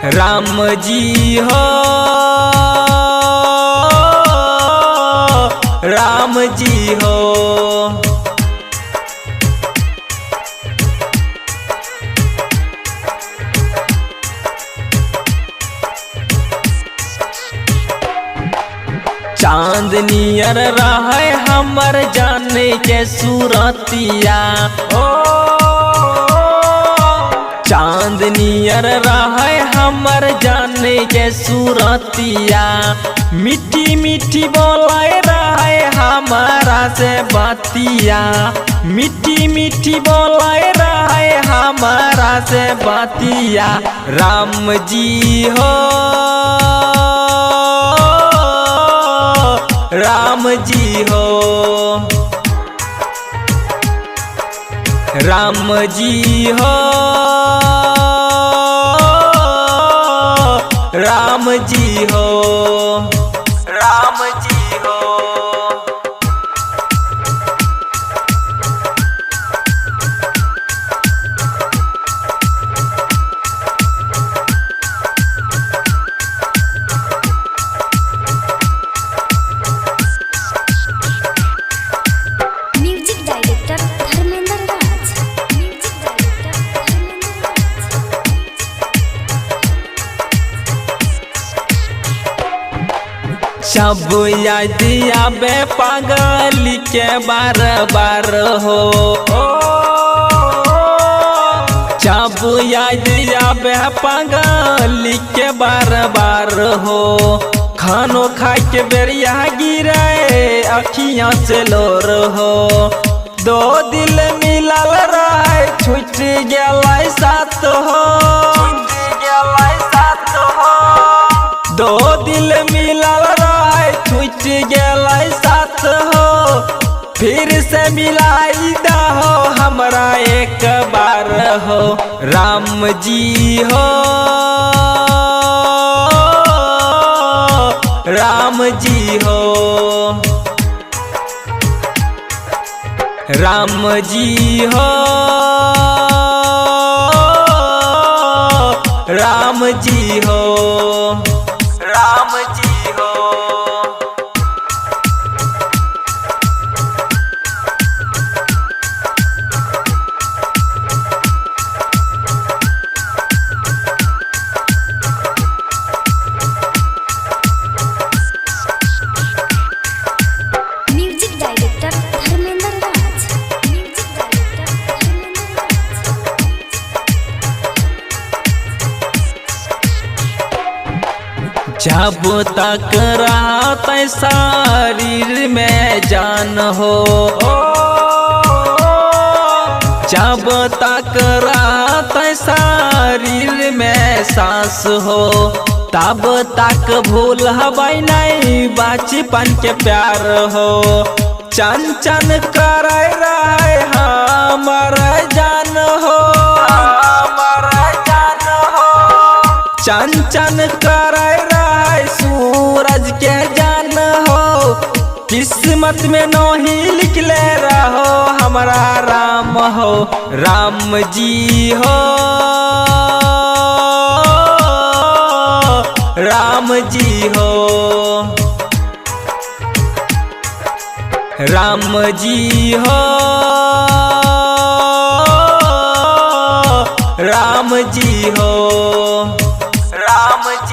राम जी हो, राम जी हो। चांदनियर रहे हमर जाने के सूरतिया ओ, चांदनियर रहे हमर जाने के सूरतिया। मीठी मीठी बोले रहे हमारा से बातिया, मीठी मीठी बोले रहे हमारा से बातिया। राम जी हो, राम जी हो, राम जी हो, राम जी हो, राम जी हो। म्यूजिक डायरेक्टर धर्मेंद्र राज, म्यूजिक डायरेक्टर धर्मेंद्र राज। सब याद आवे पागल के बार बार हो, सब याद आवे पागल के बार बार हो। खानो खा के बेरिया गिरे अखियां से लोर हो। दो दिल मिलल रहे छूट गया साथ हो, दो दिल मिलल रहे छूट गया साथ हो। फिर से मिलाई दहो हमरा एक बार हो। राम जी हो, राम जी हो, राम जी हो, राम जी हो, राम जी हो। म्यूजिक डायरेक्टर धर्मेंद्र राज, म्यूजिक डायरेक्टर धर्मेंद्र राज। जब तक रहते शरीर में जान हो, जब तक रहते शरीर में सांस हो। तब तक भूल हबै नहीं बचपन के प्यार हो। चन चन करे रहे हमर जान हो, हमर जान हो। चन चन करे रहे सूरज के जान हो। किस्मत में नहीं लिखले रहो हमारा राम हो। राम जी हो, राम जी हो, राम जी हो, राम जी हो, राम जी